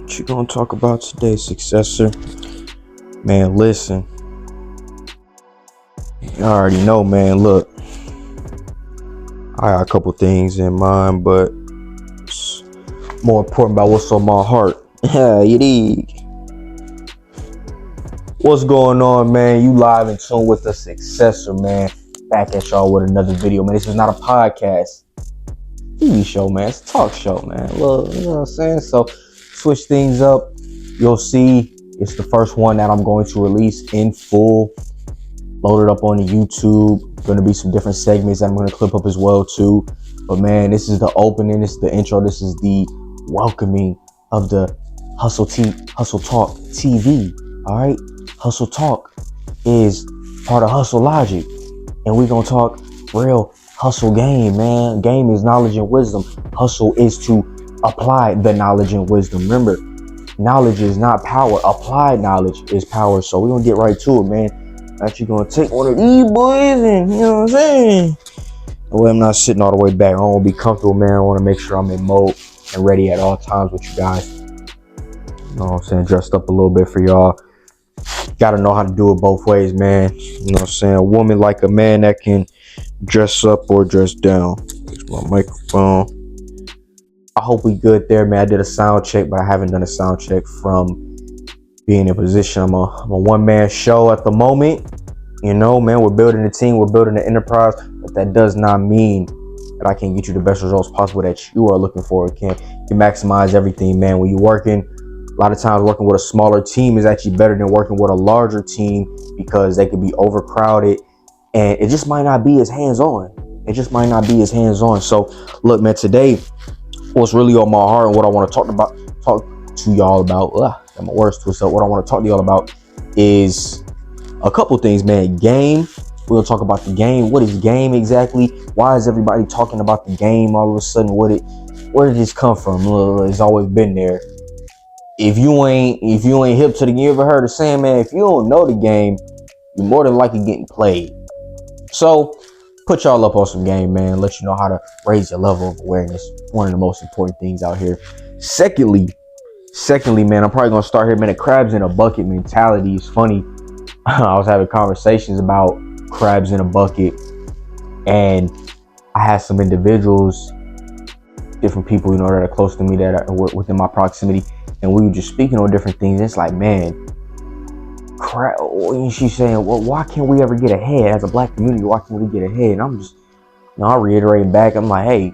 What you gonna talk about today, successor? Man, listen. You already know, man. Look, I got a couple things in mind, but it's more important about what's on my heart. Yeah, you dig? What's going on, man? You live in tune with the successor, man. Back at y'all with another video, man. This is not a podcast. TV show, man. It's a talk show, man. Look, you know what I'm saying? So switch things up. You'll see it's the first one that I'm going to release in full. Loaded up on the YouTube. Going to be some different segments that I'm going to clip up as well too. But man, this is the opening. This is the intro. This is the welcoming of the Hustle Talk TV. All right, Hustle Talk is part of Hustle Logic, and we're gonna talk real hustle game, man. Game is knowledge and wisdom. Hustle is to apply the knowledge and wisdom. Remember, knowledge is not power. Applied knowledge is power. So we're gonna get right to it, man. Actually gonna take one of these boys and, you know what I'm saying? That way I'm not sitting all the way back. I want to be comfortable, man. I want to make sure I'm in mode and ready at all times with you guys. You know what I'm saying? Dressed up a little bit for y'all. Gotta know how to do it both ways, man. You know what I'm saying? A woman like a man that can dress up or dress down. Here's my microphone. I hope we good there, man. I did a sound check, but I haven't done a sound check from being in position. I'm a one-man show at the moment. You know, man, we're building a team, we're building an enterprise, but that does not mean that I can get you the best results possible that you are looking for. You maximize everything, man. When you're working, a lot of times working with a smaller team is actually better than working with a larger team because they could be overcrowded and it just might not be as hands-on. It just might not be as hands-on. So look, man, today, what's really on my heart and what I want to talk to y'all about, got my words twisted up. What I want to talk to y'all about is a couple things, man. Game. We'll talk about the game. What is game exactly? Why is everybody talking about the game all of a sudden? Where did this come from? It's always been there. If you ain't hip to the game, you ever heard of saying, man, if you don't know the game, you're more than likely getting played. So put y'all up on some game, man. Let you know how to raise your level of awareness. One of the most important things out here. Secondly, man, I'm probably gonna start here, man. The crabs in a bucket mentality is funny. I was having conversations about crabs in a bucket, and I had some individuals, different people, you know, that are close to me, that are within my proximity, and we were just speaking on different things. It's like, man, crap. She's saying, well, why can't we ever get ahead as a black community? Why can't we get ahead? And I'm just, I'm reiterating back. I'm like, hey,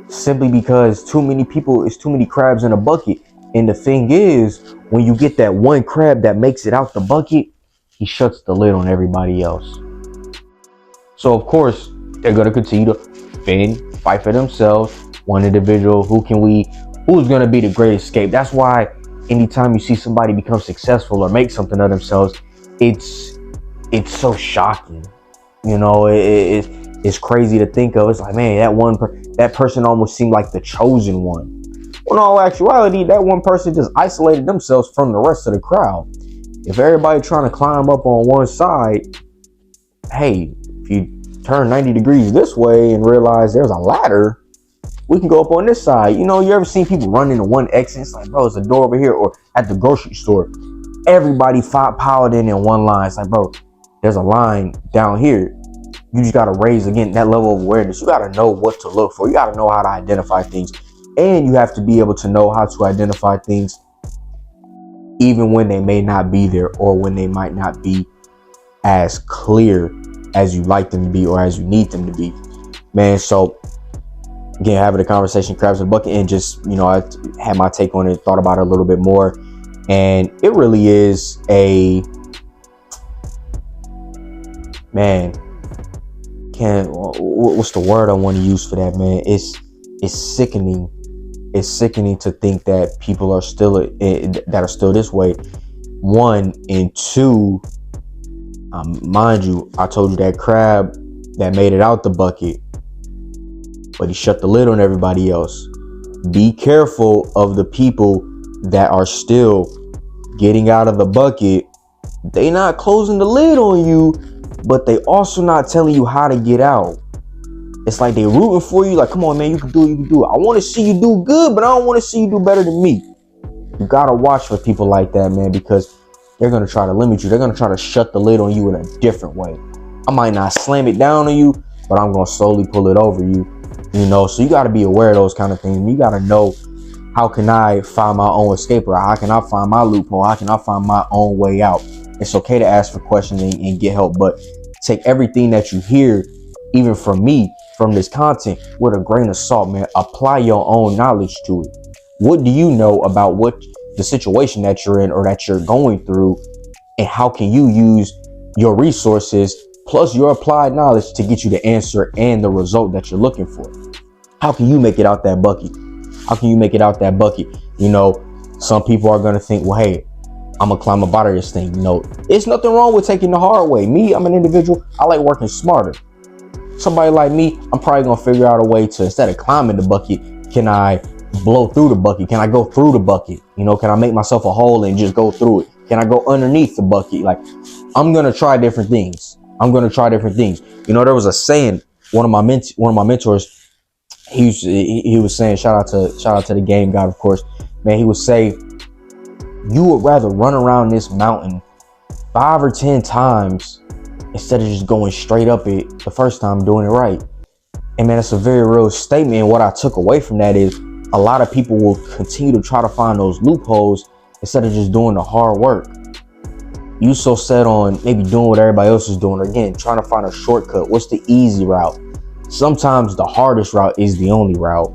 simply because too many people, it's too many crabs in a bucket. And the thing is, when you get that one crab that makes it out the bucket, he shuts the lid on everybody else. So of course, they're going to continue to fight for themselves. One individual, who's going to be the great escape? That's why anytime you see somebody become successful or make something of themselves, it's so shocking. You know, it's crazy to think of. It's like, man, that person almost seemed like the chosen one. Well, in all actuality, that one person just isolated themselves from the rest of the crowd. If everybody trying to climb up on one side, hey, if you turn 90 degrees this way and realize there's a ladder, we can go up on this side. You know, you ever seen people run into one exit? It's like, bro, it's a door over here. Or at the grocery store, everybody piled in one line. It's like, bro, there's a line down here. You just got to raise, again, that level of awareness. You got to know what to look for. You got to know how to identify things. And you have to be able to know how to identify things even when they may not be there, or when they might not be as clear as you like them to be or as you need them to be, man. So again, having a conversation, crabs in a bucket, and just, you know, I had my take on it, thought about it a little bit more, and it really is what's the word I want to use for that, man? It's sickening. It's sickening to think that people are still this way. One, and two, mind you, I told you that crab that made it out the bucket, but he shut the lid on everybody else. Be careful of the people that are still getting out of the bucket. They not closing the lid on you, but they also not telling you how to get out. It's like they rooting for you. Like, come on, man, you can do it. I want to see you do good, but I don't want to see you do better than me. You gotta watch for people like that, man, because they're gonna try to limit you. They're gonna try to shut the lid on you in a different way. I might not slam it down on you, but I'm gonna slowly pull it over you. You know, so you gotta be aware of those kind of things. You gotta know, how can I find my own escape route? How can I find my loophole? How can I find my own way out? It's okay to ask for questions and get help, but take everything that you hear, even from me, from this content, with a grain of salt, man. Apply your own knowledge to it. What do you know about what the situation that you're in or that you're going through, and how can you use your resources plus your applied knowledge to get you the answer and the result that you're looking for? How can you make it out that bucket? How can you make it out that bucket? You know, some people are going to think, well, hey, I'm going to climb up out of this thing. You know, it's nothing wrong with taking the hard way. Me, I'm an individual. I like working smarter. Somebody like me, I'm probably going to figure out a way to, instead of climbing the bucket, can I blow through the bucket? Can I go through the bucket? You know, can I make myself a hole and just go through it? Can I go underneath the bucket? Like, I'm going to try different things. I'm going to try different things. You know, there was a saying, one of my mentors, he was saying, shout out to the game god, of course, man. He would say, you would rather run around this mountain 5 or 10 times instead of just going straight up it the first time, doing it right. And man, it's a very real statement. And what I took away from that is, a lot of people will continue to try to find those loopholes instead of just doing the hard work. You so set on maybe doing what everybody else is doing, or again, trying to find a shortcut. What's the easy route? Sometimes the hardest route is the only route.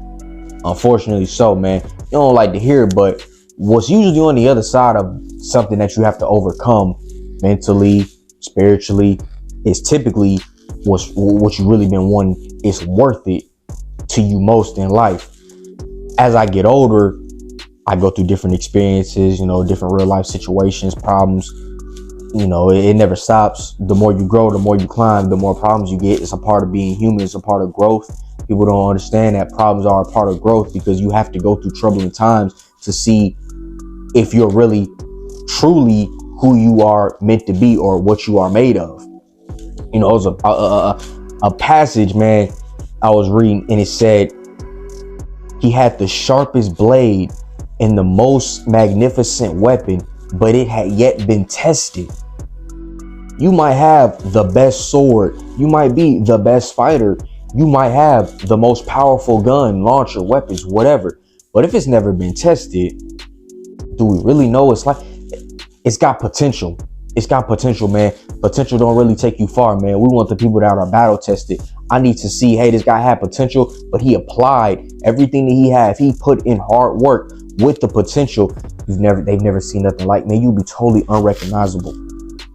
Unfortunately so, man. You don't like to hear it, but what's usually on the other side of something that you have to overcome mentally, spiritually, is typically what you really been wanting. Is worth it to you most in life. As I get older, I go through different experiences, you know, different real life situations, problems. You know, it never stops. The more you grow, the more you climb, the more problems you get. It's a part of being human. It's a part of growth. People don't understand that problems are a part of growth, because you have to go through troubling times to see if you're really, truly who you are meant to be, or what you are made of. You know, it was a passage, man, I was reading, and it said, he had the sharpest blade and the most magnificent weapon, but it had yet been tested. You might have the best sword. You might be the best fighter. You might have the most powerful gun, launcher, weapons, whatever. But if it's never been tested, do we really know it's like? It's got potential. It's got potential, man. Potential don't really take you far, man. We want the people that are battle tested. I need to see, hey, this guy had potential, but he applied everything that he had. If he put in hard work with the potential, they've never seen nothing like, man. You'll be totally unrecognizable.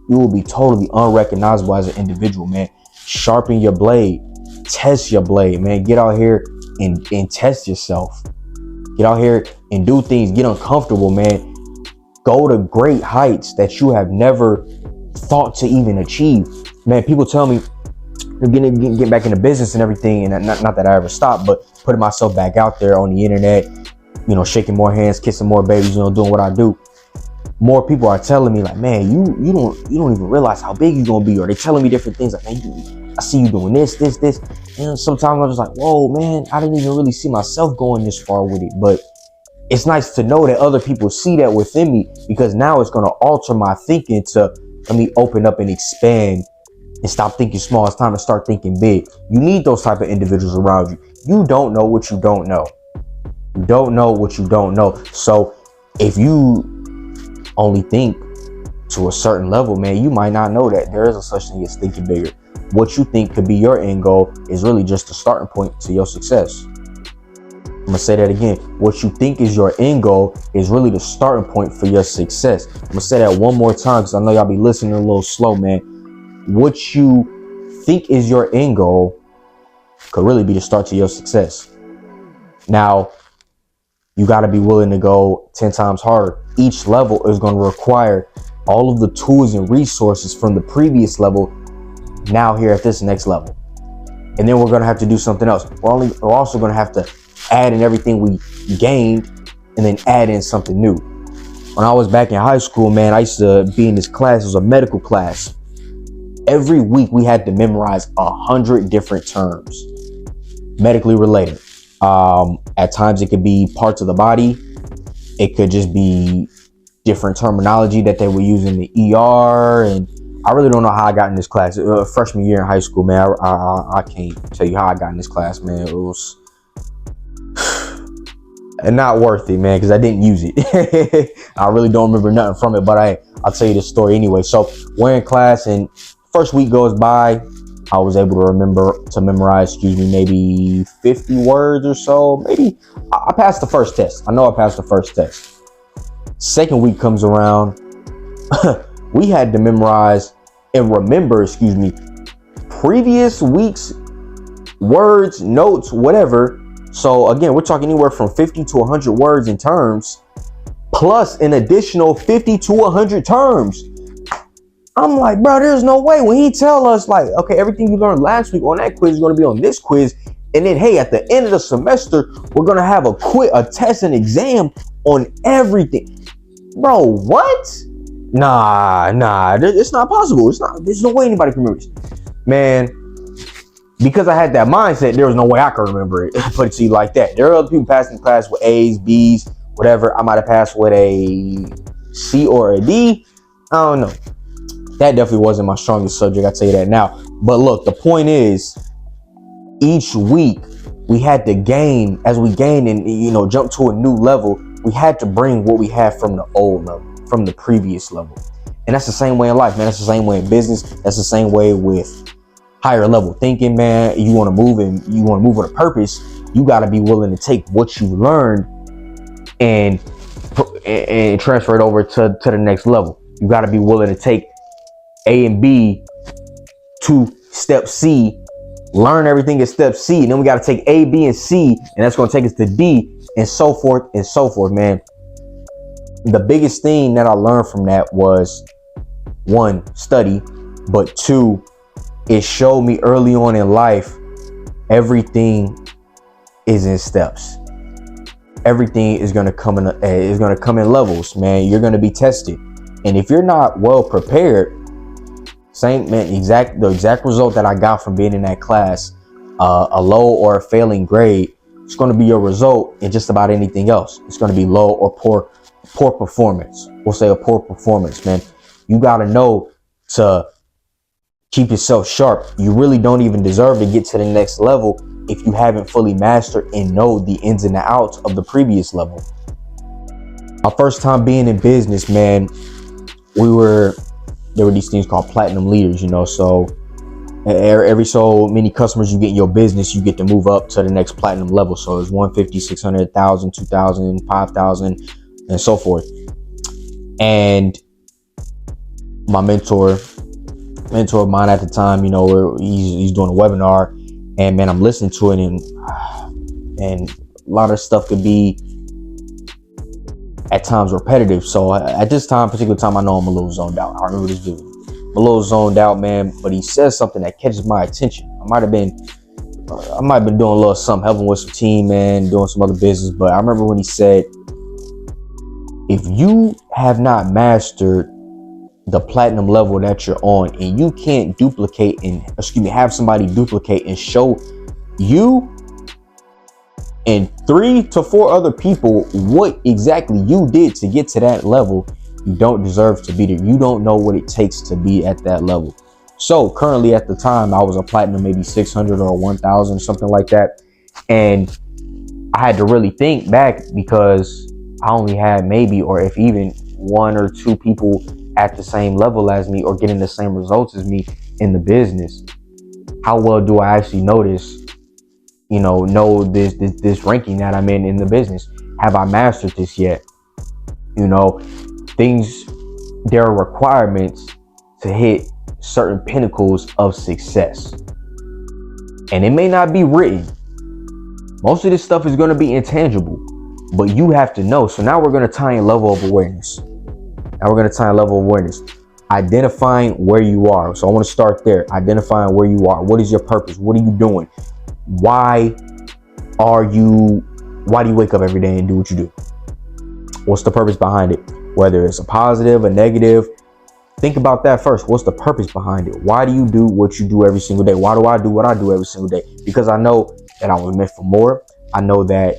You will be totally unrecognizable as an individual, man. Sharpen your blade. Test your blade, man. Get out here and test yourself. Get out here and do things. Get uncomfortable, man. Go to great heights that you have never thought to even achieve. Man, people tell me they're getting back into business and everything, and not that I ever stopped, but putting myself back out there on the internet, you know, shaking more hands, kissing more babies, you know, doing what I do. More people are telling me like, man, you don't even realize how big you're gonna be, or they telling me different things like, man, I see you doing this. And sometimes I'm just like, whoa, man, I didn't even really see myself going this far with it. But it's nice to know that other people see that within me, because now it's gonna alter my thinking to let me open up and expand and stop thinking small. It's time to start thinking big. You need those type of individuals around you. You don't know what you don't know. You don't know what you don't know. So if you only think to a certain level, man, you might not know that there is a such thing as thinking bigger. What you think could be your end goal is really just a starting point to your success. I'm gonna say that again. What you think is your end goal is really the starting point for your success. I'm gonna say that one more time, because I know y'all be listening a little slow, man. What you think is your end goal could really be the start to your success. Now, you got to be willing to go 10 times harder. Each level is going to require all of the tools and resources from the previous level now here at this next level. And then we're going to have to do something else. We're also going to have to add in everything we gained and then add in something new. When I was back in high school, man, I used to be in this class. It was a medical class. Every week we had to memorize 100 different terms, medically related. At times it could be parts of the body. It could just be different terminology that they were using the ER, and I really don't know how I got in this class. Freshman year in high school, man. I can't tell you how I got in this class, man. It was not worth it, man, because I didn't use it. I really don't remember nothing from it, but I'll tell you the story anyway. So we're in class, and first week goes by. I was able to memorize, maybe 50 words or so. Maybe I passed the first test. I know I passed the first test. Second week comes around. We had to memorize and remember, previous week's words, notes, whatever. So again, we're talking anywhere from 50 to 100 words and terms, plus an additional 50 to 100 terms. I'm like, bro, there's no way. When he tell us, like, okay, everything you learned last week on that quiz is going to be on this quiz, and then, hey, at the end of the semester, we're going to have a test and exam on everything. Bro, what? Nah, it's not possible. There's no way anybody can remember this. Man, because I had that mindset, there was no way I could remember it. Put it to you like that. There are other people passing class with A's, B's, whatever. I might have passed with a C or a D. I don't know. That definitely wasn't my strongest subject, I'll tell you that now. But look, the point is, each week we had to gain, as we gain and, jump to a new level, we had to bring what we had from the old level, from the previous level. And that's the same way in life, man. That's the same way in business. That's the same way with higher level thinking, man. You want to move with a purpose. You got to be willing to take what you learned and transfer it over to the next level. You got to be willing to take A and B to step C, learn everything at step C, and then we got to take A, B, and C, and that's going to take us to D, and so forth, man. The biggest thing that I learned from that was, one, study, but two, it showed me early on in life, everything is in steps. Everything is going to come in levels, man. You're going to be tested, and if you're not well prepared, the exact result that I got from being in that class, a low or a failing grade, it's going to be your result in just about anything else. It's going to be low or poor performance. We'll say a poor performance, man. You got to know to keep yourself sharp. You really don't even deserve to get to the next level if you haven't fully mastered and know the ins and the outs of the previous level. My first time being in business, man, there were these things called platinum leaders, so every so many customers you get in your business, you get to move up to the next platinum level. So it's 150, 600, 1,000, 2,000, 5,000, and so forth. And my mentor of mine at the time, he's doing a webinar, and man, I'm listening to it, and a lot of stuff could be at times repetitive. So at this particular time, I know I'm a little zoned out. I remember this dude. I'm a little zoned out, man, but he says something that catches my attention. I might have been doing a little something, helping with some team, man, doing some other business. But I remember when he said, if you have not mastered the platinum level that you're on, and you can't have somebody duplicate and show you and 3 to 4 other people what exactly you did to get to that level, you don't deserve to be there. You don't know what it takes to be at that level. So currently at the time, I was a platinum, maybe 600 or 1,000, something like that. And I had to really think back, because I only had maybe, or if even 1 or 2 people at the same level as me or getting the same results as me in the business. How well do I actually know this? Know this ranking that I'm in the business? Have I mastered this yet? There are requirements to hit certain pinnacles of success, and it may not be written. Most of this stuff is going to be intangible, but you have to know. So now we're going to tie in level of awareness. Identifying where you are. So I want to start there. Identifying where you are. What is your purpose? What are you doing? Why do you wake up every day and do what you do? What's the purpose behind it? Whether it's a positive, a negative, think about that first. What's the purpose behind it? Why do you do what you do every single day? Why do I do what I do every single day? Because I know that I was meant for more. I know that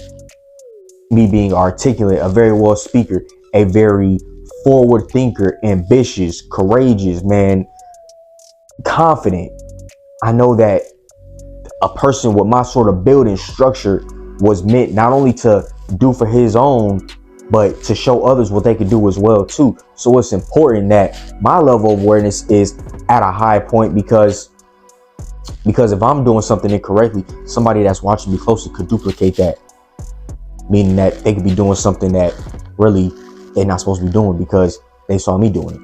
me being articulate, a very well speaker, a very forward thinker, ambitious, courageous, man, confident. I know that a person with my sort of building structure was meant not only to do for his own, but to show others what they could do as well too. So it's important that my level of awareness is at a high point, because if I'm doing something incorrectly, somebody that's watching me closely could duplicate that, meaning that they could be doing something that really they're not supposed to be doing because they saw me doing it.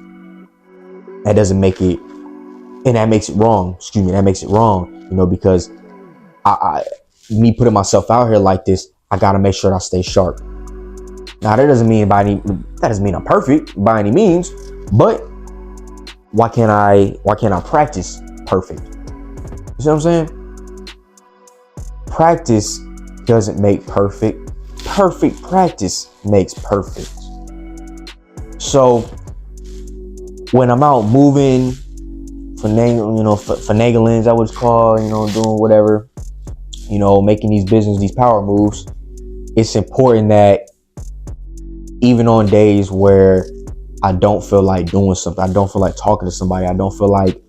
That doesn't make it, and that makes it wrong. Excuse me, that makes it wrong, because me putting myself out here like this, I gotta make sure that I stay sharp. Now that doesn't mean I'm perfect by any means, but why can't I practice perfect? You see what I'm saying? Practice doesn't make perfect. Perfect practice makes perfect. So when I'm out moving, finagling, is that what it's called? Doing whatever, making these power moves. It's important that even on days where I don't feel like doing something, I don't feel like talking to somebody, I don't feel like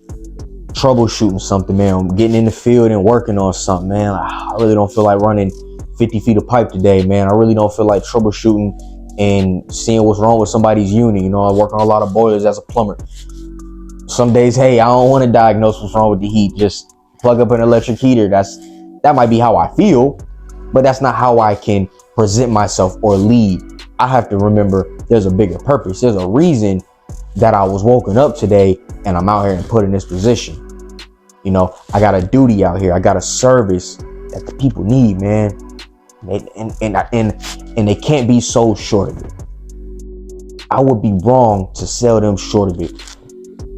troubleshooting something, man, I'm getting in the field and working on something, man, I really don't feel like running 50 feet of pipe today, man, I really don't feel like troubleshooting and seeing what's wrong with somebody's unit. I work on a lot of boilers as a plumber. Some days, hey, I don't want to diagnose what's wrong with the heat, just plug up an electric heater. That might be how I feel, but that's not how I can present myself or lead. I have to remember there's a bigger purpose. There's a reason that I was woken up today and I'm out here and put in this position. I got a duty out here. I got a service that the people need, man. And they can't be sold short of it. I would be wrong to sell them short of it.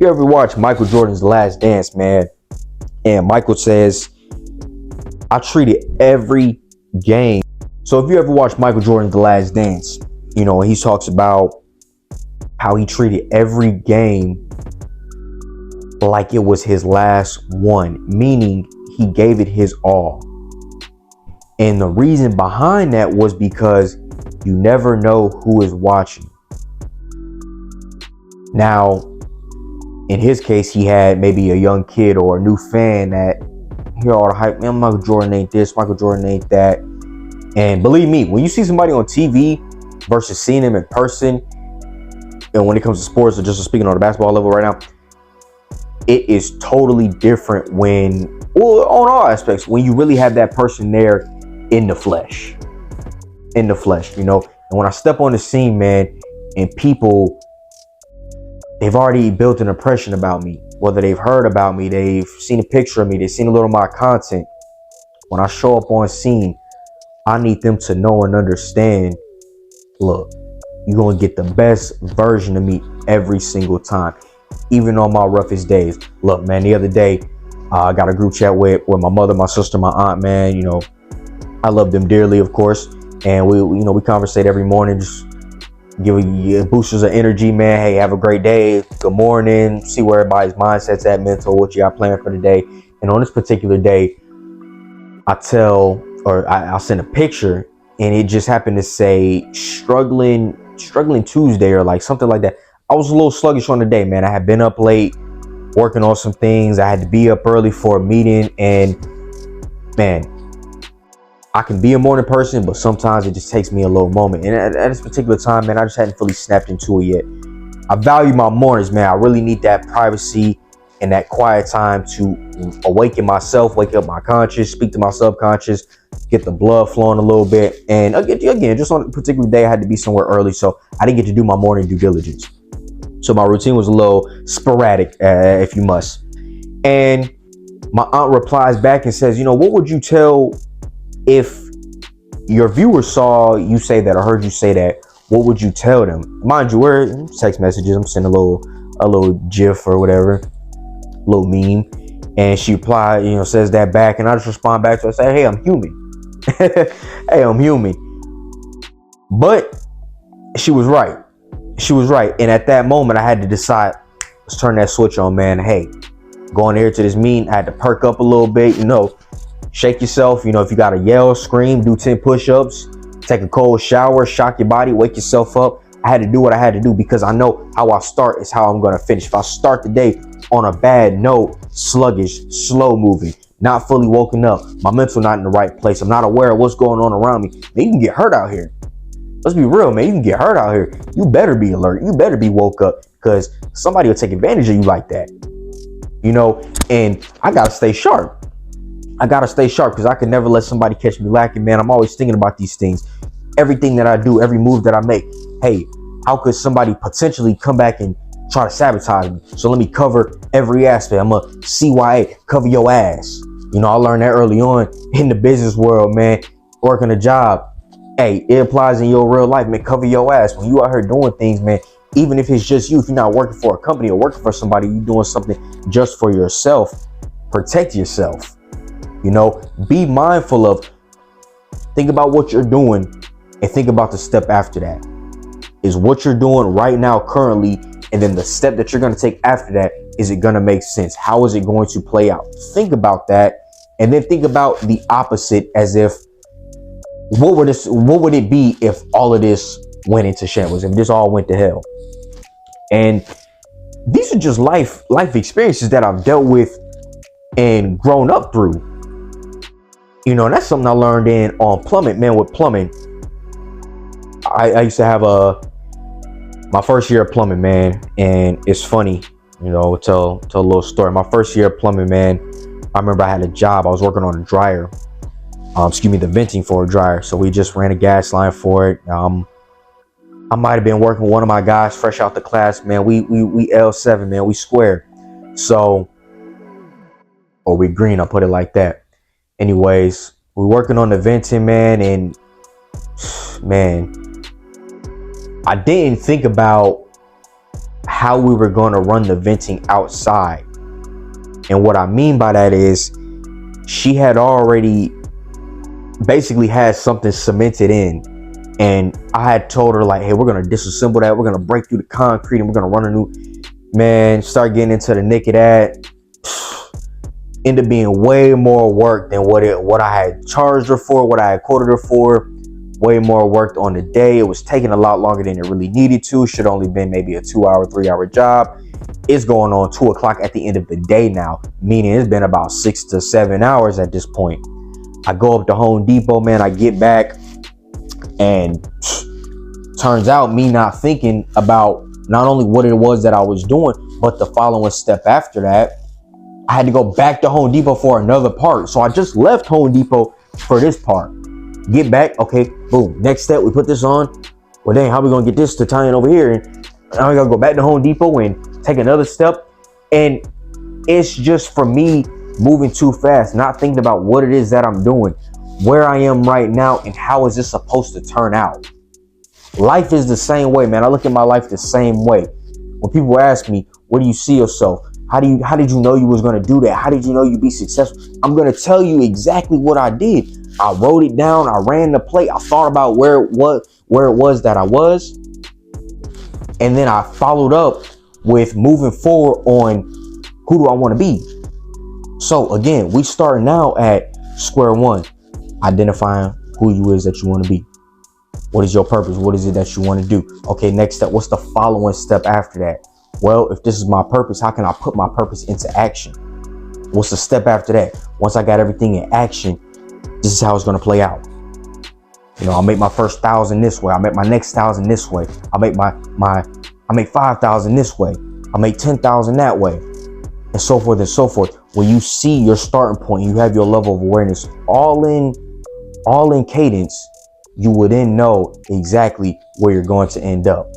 You ever watch Michael Jordan's Last Dance, man? And Michael says, I treated every game. So if you ever watch Michael Jordan's The Last Dance, he talks about how he treated every game like it was his last one, meaning he gave it his all. And the reason behind that was because you never know who is watching. Now, in his case, he had maybe a young kid or a new fan that hear all the hype, man, Michael Jordan ain't this, Michael Jordan ain't that. And believe me, when you see somebody on TV versus seeing them in person, and when it comes to sports, or just speaking on the basketball level right now, it is totally different on all aspects, when you really have that person there in the flesh. And when I step on the scene, man, and people, they've already built an impression about me, whether they've heard about me, they've seen a picture of me, they've seen a little of my content. When I show up on scene, I need them to know and understand, look, you're going to get the best version of me every single time, even on my roughest days. Look, man, the other day, I got a group chat with my mother, my sister, my aunt, man. I love them dearly, of course. And we conversate every morning, just give boosters of energy, man. Hey, have a great day. Good morning. See where everybody's mindset's at, mental, what you got planned for the day. And on this particular day, I'll send a picture, and it just happened to say struggling Tuesday or like something like that. I was a little sluggish on the day, man. I had been up late working on some things. I had to be up early for a meeting, and man, I can be a morning person, but sometimes it just takes me a little moment. And at this particular time, man, I just hadn't fully snapped into it yet. I value my mornings, man. I really need that privacy and that quiet time to awaken myself, wake up my conscious, speak to my subconscious, get the blood flowing a little bit. And again, just on a particular day, I had to be somewhere early, so I didn't get to do my morning due diligence. So my routine was a little sporadic, if you must. And my aunt replies back and says, what would you tell if your viewers saw you say that or heard you say that? What would you tell them? Mind you, we're text messages. I'm sending a little GIF or whatever, little meme. And she replied, says that back, and I just respond back to her, say, hey, I'm human. Hey, I'm human. But she was right. And at that moment, I had to decide, let's turn that switch on, man. Hey, going here to this meeting, I had to perk up a little bit, shake yourself. If you got to yell, scream, do 10 push-ups, take a cold shower, shock your body, wake yourself up. I had to do what I had to do because I know how I start is how I'm going to finish. If I start the day on a bad note, sluggish, slow moving, not fully woken up, my mental not in the right place, I'm not aware of what's going on around me, man, you can get hurt out here. Let's be real, man. You can get hurt out here. You better be alert. You better be woke up because somebody will take advantage of you like that. You know, and I got to stay sharp. I got to stay sharp because I can never let somebody catch me lacking, man. I'm always thinking about these things. Everything that I do, every move that I make. Hey, how could somebody potentially come back and try to sabotage me? So let me cover every aspect. I'm a CYA, cover your ass. You know, I learned that early on in the business world, man. Working a job. Hey, it applies in your real life, man. Cover your ass. When you out here doing things, man, even if it's just you, if you're not working for a company or working for somebody, you're doing something just for yourself, protect yourself. You know, be mindful of, think about what you're doing and think about the step after that. Is what you're doing right now currently, and then the step that you're going to take after that, is it going to make sense? How is it going to play out? Think about that, and then think about the opposite, as if what would it be if all of this went into shambles, if this all went to hell? And these are just life experiences that I've dealt with and grown up through. You know, and that's something I learned on plumbing, man. With plumbing, I used to have my first year of plumbing, man, and it's funny, you know, tell a little story. My first year of plumbing, man, I remember I had a job. I was working on a dryer, the venting for a dryer. So we just ran a gas line for it. I might have been working with one of my guys fresh out the class, man. We L7, man. We square. So, or we green, I'll put it like that. Anyways, we're working on the venting, man, and man, I didn't think about how we were going to run the venting outside. And what I mean by that is she had already basically had something cemented in. And I had told her, like, hey, we're going to disassemble that. We're going to break through the concrete and we're going to run a new, man, start getting into the nick of that. Ended up being way more work than what I had charged her for, what I had quoted her for. Way more work on the day. It was taking a lot longer than it really needed to. Should only been maybe a 2-hour, 3-hour job. It's going on 2 o'clock at the end of the day now, meaning it's been about 6 to 7 hours at this point. I go up to Home Depot, man. I get back, and turns out me not thinking about not only what it was that I was doing, but the following step after that. I had to go back to Home Depot for another part. So I just left Home Depot for this part. Get back, okay, boom. Next step, we put this on. Well, dang, how we gonna get this to tie in over here? And now we gotta go back to Home Depot and take another step. And it's just for me moving too fast, not thinking about what it is that I'm doing, where I am right now, and how is this supposed to turn out. Life is the same way, man. I look at my life the same way. When people ask me, where do you see yourself? How did you know you was gonna do that? How did you know you'd be successful? I'm gonna tell you exactly what I did. I wrote it down. I ran the play. I thought about where it was that I was. And then I followed up with moving forward on who do I want to be. So again, we start now at square one, identifying who you is that you want to be. What is your purpose? What is it that you want to do? Okay, next step. What's the following step after that? Well, if this is my purpose, how can I put my purpose into action? What's the step after that? Once I got everything in action, this is how it's going to play out. You know, I'll make my first 1,000 this way. I'll make my next 1,000 this way. I'll make I make 5,000 this way. I'll make 10,000 that way, and so forth and so forth. When you see your starting point, you have your level of awareness all in cadence, you will then know exactly where you're going to end up.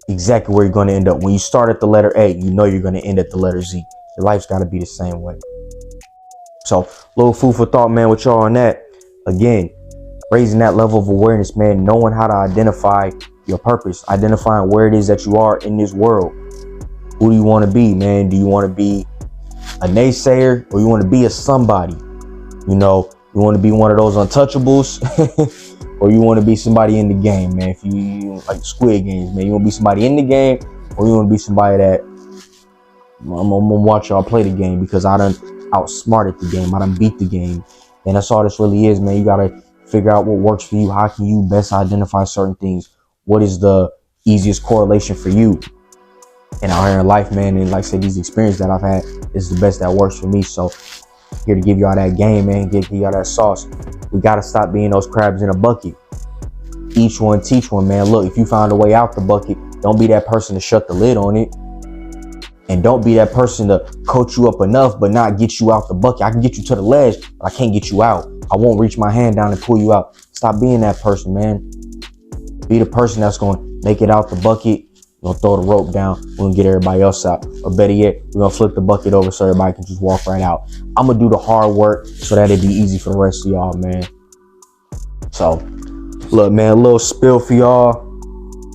Exactly where you're going to end up. When you start at the letter A, you know you're going to end at the letter Z. Your life's got to be the same way. So, little food for thought, man, with y'all on that. Again, raising that level of awareness, man, knowing how to identify your purpose, identifying where it is that you are in this world. Who do you want to be, man? Do you want to be a naysayer, or you want to be a somebody? You know, you want to be one of those untouchables, or you want to be somebody in the game, man. If you like Squid Games, man, you want to be somebody in the game, or you want to be somebody that I'm gonna watch y'all play the game because I done outsmarted the game, I done beat the game. And that's all this really is, man. You gotta Figure out what works for you. How can you best identify certain things? What is the easiest correlation for you? And out here in life, man, and like I said, these experiences that I've had is the best that works for me. So here to give y'all that game, man, give y'all that sauce. We got to stop being those crabs in a bucket. Each one teach one, man. Look, if you found a way out the bucket, don't be that person to shut the lid on it. And don't be that person to coach you up enough, but not get you out the bucket. I can get you to the ledge, but I can't get you out. I won't reach my hand down and pull you out. Stop being that person, man. Be the person that's going to make it out the bucket. We're going to throw the rope down. We're going to get everybody else out. Or better yet, we're going to flip the bucket over so everybody can just walk right out. I'm going to do the hard work so that it'd be easy for the rest of y'all, man. So, look, man, a little spill for y'all.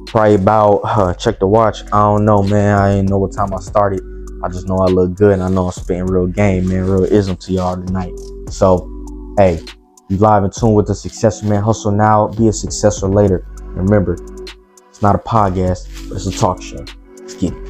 Probably about, check the watch. I don't know, man. I didn't know what time I started. I just know I look good, and I know I'm spitting real game, man. Real ism to y'all tonight. So, hey, you live in tune with the Successor, man. Hustle now, be a successor later. And remember, it's not a podcast, but it's a talk show. Let's get it.